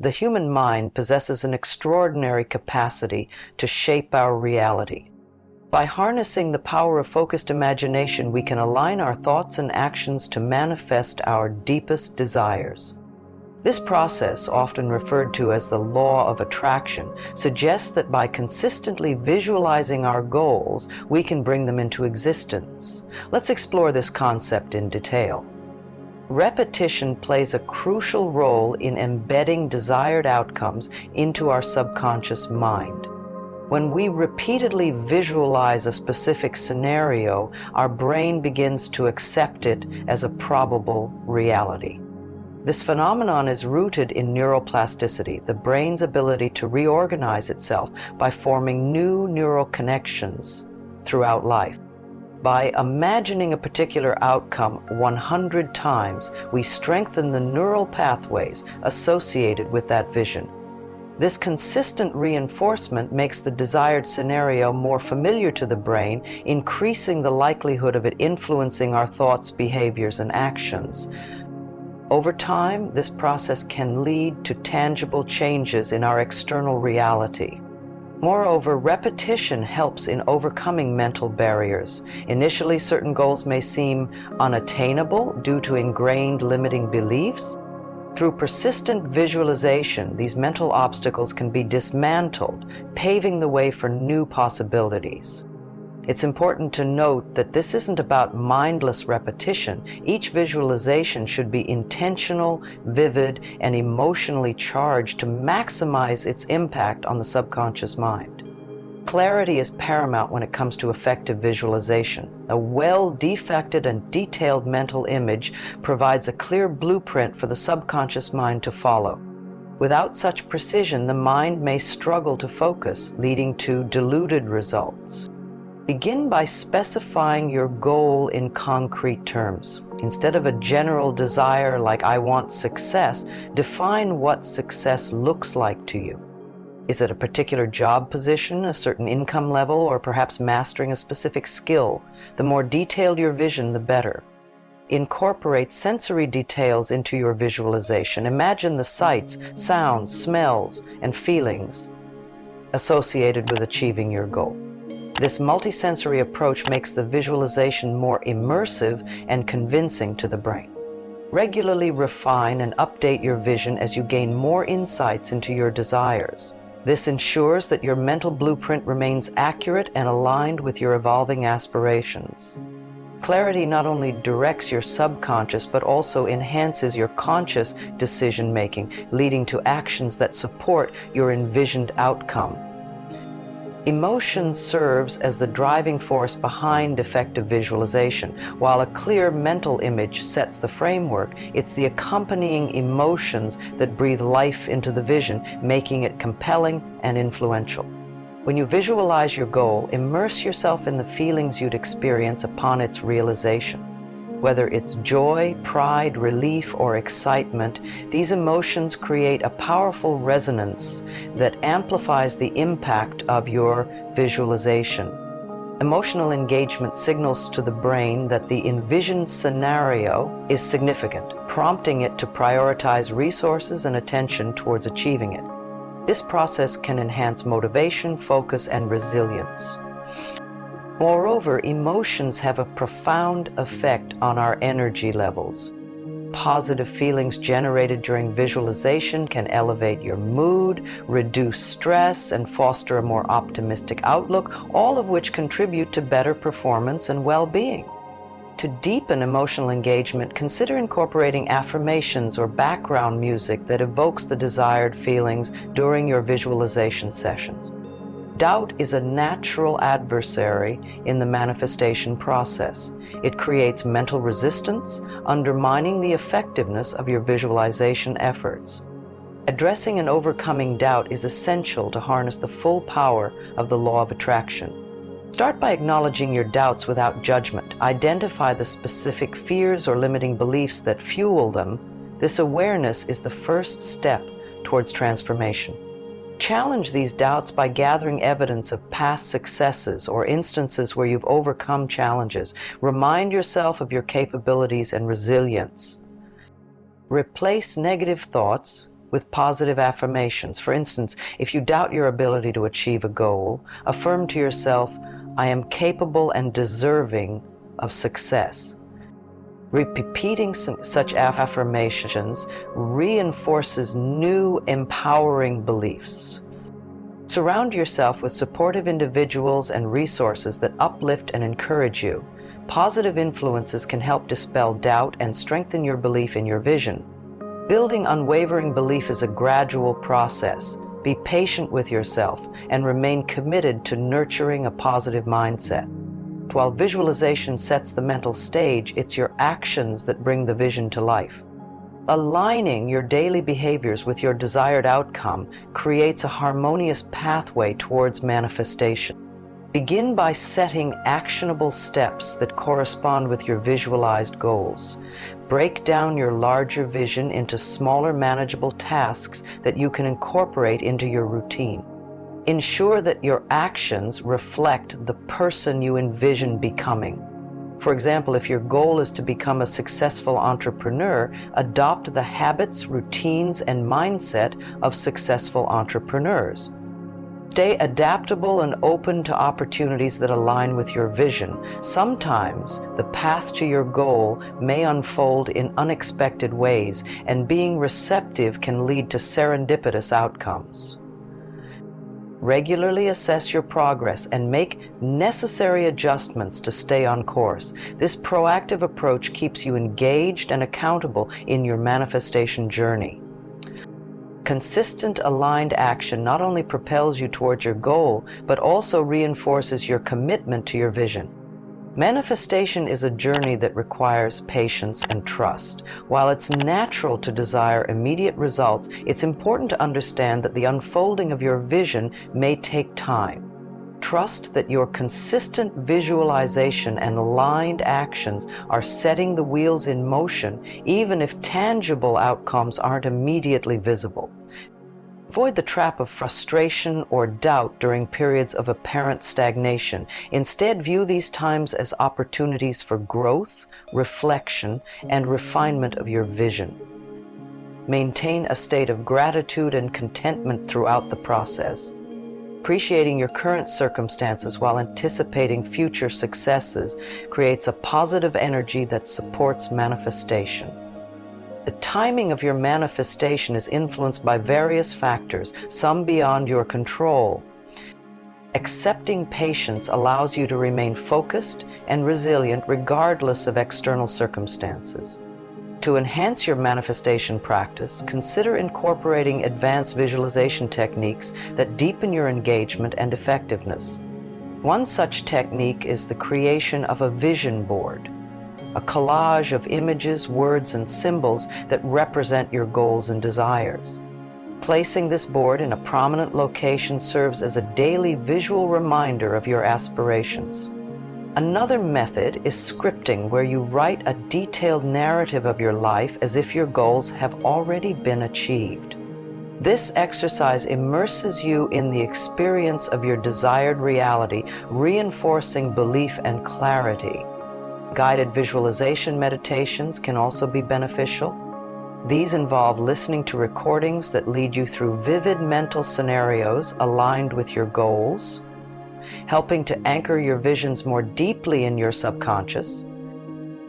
The human mind possesses an extraordinary capacity to shape our reality. By harnessing the power of focused imagination, we can align our thoughts and actions to manifest our deepest desires. This process, often referred to as the law of attraction, suggests that by consistently visualizing our goals, we can bring them into existence. Let's explore this concept in detail. Repetition plays a crucial role in embedding desired outcomes into our subconscious mind. When we repeatedly visualize a specific scenario, our brain begins to accept it as a probable reality. This phenomenon is rooted in neuroplasticity, the brain's ability to reorganize itself by forming new neural connections throughout life. By imagining a particular outcome 100 times, we strengthen the neural pathways associated with that vision. This consistent reinforcement makes the desired scenario more familiar to the brain, increasing the likelihood of it influencing our thoughts, behaviors, and actions. Over time, this process can lead to tangible changes in our external reality. Moreover, repetition helps in overcoming mental barriers. Initially, certain goals may seem unattainable due to ingrained limiting beliefs. Through persistent visualization, these mental obstacles can be dismantled, paving the way for new possibilities. It's important to note that this isn't about mindless repetition. Each visualization should be intentional, vivid, and emotionally charged to maximize its impact on the subconscious mind. Clarity is paramount when it comes to effective visualization. A well-defected and detailed mental image provides a clear blueprint for the subconscious mind to follow. Without such precision, the mind may struggle to focus, leading to diluted results. Begin by specifying your goal in concrete terms. Instead of a general desire like "I want success," define what success looks like to you. Is it a particular job position, a certain income level, or perhaps mastering a specific skill? The more detailed your vision, the better. Incorporate sensory details into your visualization. Imagine the sights, sounds, smells, and feelings associated with achieving your goal. This multisensory approach makes the visualization more immersive and convincing to the brain. Regularly refine and update your vision as you gain more insights into your desires. This ensures that your mental blueprint remains accurate and aligned with your evolving aspirations. Clarity not only directs your subconscious, but also enhances your conscious decision-making, leading to actions that support your envisioned outcome. Emotion serves as the driving force behind effective visualization. While a clear mental image sets the framework, it's the accompanying emotions that breathe life into the vision, making it compelling and influential. When you visualize your goal, immerse yourself in the feelings you'd experience upon its realization. Whether it's joy, pride, relief, or excitement, these emotions create a powerful resonance that amplifies the impact of your visualization. Emotional engagement signals to the brain that the envisioned scenario is significant, prompting it to prioritize resources and attention towards achieving it. This process can enhance motivation, focus, and resilience. Moreover, emotions have a profound effect on our energy levels. Positive feelings generated during visualization can elevate your mood, reduce stress, and foster a more optimistic outlook, all of which contribute to better performance and well-being. To deepen emotional engagement, consider incorporating affirmations or background music that evokes the desired feelings during your visualization sessions. Doubt is a natural adversary in the manifestation process. It creates mental resistance, undermining the effectiveness of your visualization efforts. Addressing and overcoming doubt is essential to harness the full power of the law of attraction. Start by acknowledging your doubts without judgment. Identify the specific fears or limiting beliefs that fuel them. This awareness is the first step towards transformation. Challenge these doubts by gathering evidence of past successes or instances where you've overcome challenges. Remind yourself of your capabilities and resilience. Replace negative thoughts with positive affirmations. For instance, if you doubt your ability to achieve a goal, affirm to yourself, "I am capable and deserving of success." Repeating such affirmations reinforces new, empowering beliefs. Surround yourself with supportive individuals and resources that uplift and encourage you. Positive influences can help dispel doubt and strengthen your belief in your vision. Building unwavering belief is a gradual process. Be patient with yourself and remain committed to nurturing a positive mindset. While visualization sets the mental stage, it's your actions that bring the vision to life. Aligning your daily behaviors with your desired outcome creates a harmonious pathway towards manifestation. Begin by setting actionable steps that correspond with your visualized goals. Break down your larger vision into smaller, manageable tasks that you can incorporate into your routine. Ensure that your actions reflect the person you envision becoming. For example, if your goal is to become a successful entrepreneur, adopt the habits, routines, and mindset of successful entrepreneurs. Stay adaptable and open to opportunities that align with your vision. Sometimes the path to your goal may unfold in unexpected ways, and being receptive can lead to serendipitous outcomes. Regularly assess your progress and make necessary adjustments to stay on course. This proactive approach keeps you engaged and accountable in your manifestation journey. Consistent, aligned action not only propels you towards your goal, but also reinforces your commitment to your vision. Manifestation is a journey that requires patience and trust. While it's natural to desire immediate results, it's important to understand that the unfolding of your vision may take time. Trust that your consistent visualization and aligned actions are setting the wheels in motion, even if tangible outcomes aren't immediately visible. Avoid the trap of frustration or doubt during periods of apparent stagnation. Instead, view these times as opportunities for growth, reflection, and refinement of your vision. Maintain a state of gratitude and contentment throughout the process. Appreciating your current circumstances while anticipating future successes creates a positive energy that supports manifestation. The timing of your manifestation is influenced by various factors, some beyond your control. Accepting patience allows you to remain focused and resilient regardless of external circumstances. To enhance your manifestation practice, consider incorporating advanced visualization techniques that deepen your engagement and effectiveness. One such technique is the creation of a vision board, a collage of images, words, and symbols that represent your goals and desires. Placing this board in a prominent location serves as a daily visual reminder of your aspirations. Another method is scripting, where you write a detailed narrative of your life as if your goals have already been achieved. This exercise immerses you in the experience of your desired reality, reinforcing belief and clarity. Guided visualization meditations can also be beneficial. These involve listening to recordings that lead you through vivid mental scenarios aligned with your goals, helping to anchor your visions more deeply in your subconscious.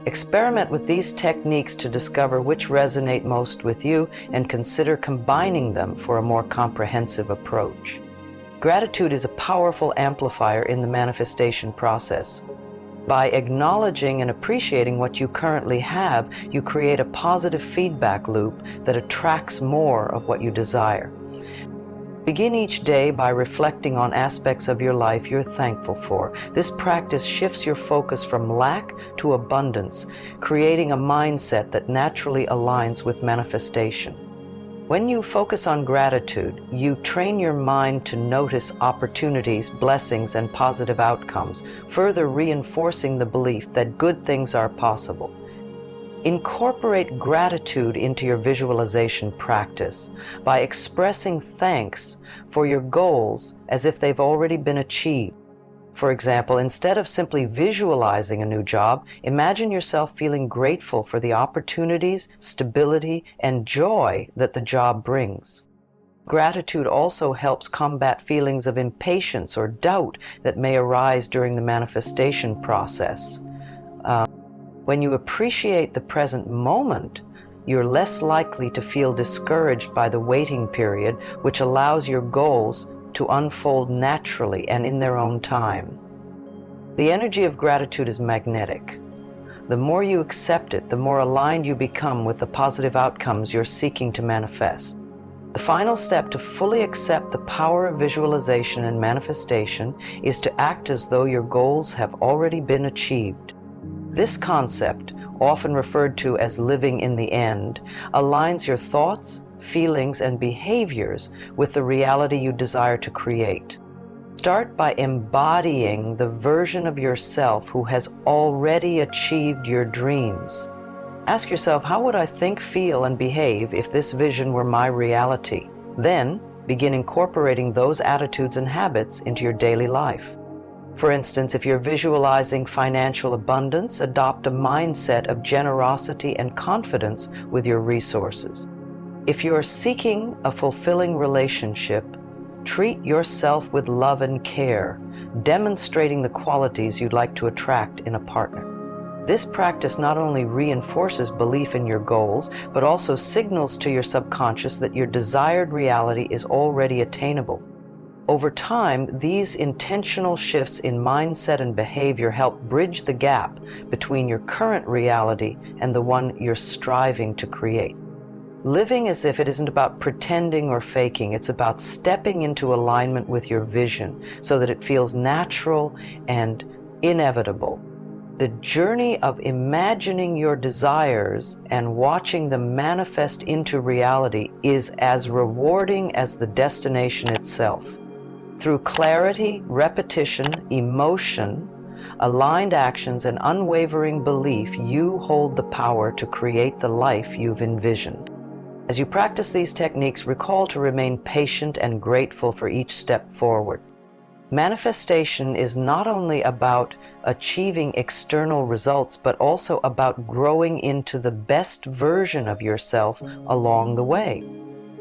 Experiment with these techniques to discover which resonate most with you, and consider combining them for a more comprehensive approach. Gratitude is a powerful amplifier in the manifestation process. By acknowledging and appreciating what you currently have, you create a positive feedback loop that attracts more of what you desire. Begin each day by reflecting on aspects of your life you're thankful for. This practice shifts your focus from lack to abundance, creating a mindset that naturally aligns with manifestation. When you focus on gratitude, you train your mind to notice opportunities, blessings, and positive outcomes, further reinforcing the belief that good things are possible. Incorporate gratitude into your visualization practice by expressing thanks for your goals as if they've already been achieved. For example, instead of simply visualizing a new job, imagine yourself feeling grateful for the opportunities, stability, and joy that the job brings. Gratitude also helps combat feelings of impatience or doubt that may arise during the manifestation process. When you appreciate the present moment, you're less likely to feel discouraged by the waiting period, which allows your goals to unfold naturally and in their own time. The energy of gratitude is magnetic. The more you accept it, the more aligned you become with the positive outcomes you're seeking to manifest. The final step to fully accept the power of visualization and manifestation is to act as though your goals have already been achieved. This concept, often referred to as living in the end, aligns your thoughts, feelings, and behaviors with the reality you desire to create. Start by embodying the version of yourself who has already achieved your dreams. Ask yourself, how would I think, feel, and behave if this vision were my reality? Then, begin incorporating those attitudes and habits into your daily life. For instance, if you're visualizing financial abundance, adopt a mindset of generosity and confidence with your resources. If you're seeking a fulfilling relationship, treat yourself with love and care, demonstrating the qualities you'd like to attract in a partner. This practice not only reinforces belief in your goals, but also signals to your subconscious that your desired reality is already attainable. Over time, these intentional shifts in mindset and behavior help bridge the gap between your current reality and the one you're striving to create. Living as if it isn't about pretending or faking, it's about stepping into alignment with your vision so that it feels natural and inevitable. The journey of imagining your desires and watching them manifest into reality is as rewarding as the destination itself. Through clarity, repetition, emotion, aligned actions, and unwavering belief, you hold the power to create the life you've envisioned. As you practice these techniques, recall to remain patient and grateful for each step forward. Manifestation is not only about achieving external results, but also about growing into the best version of yourself along the way.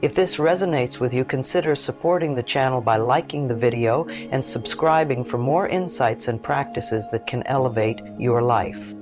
If this resonates with you, consider supporting the channel by liking the video and subscribing for more insights and practices that can elevate your life.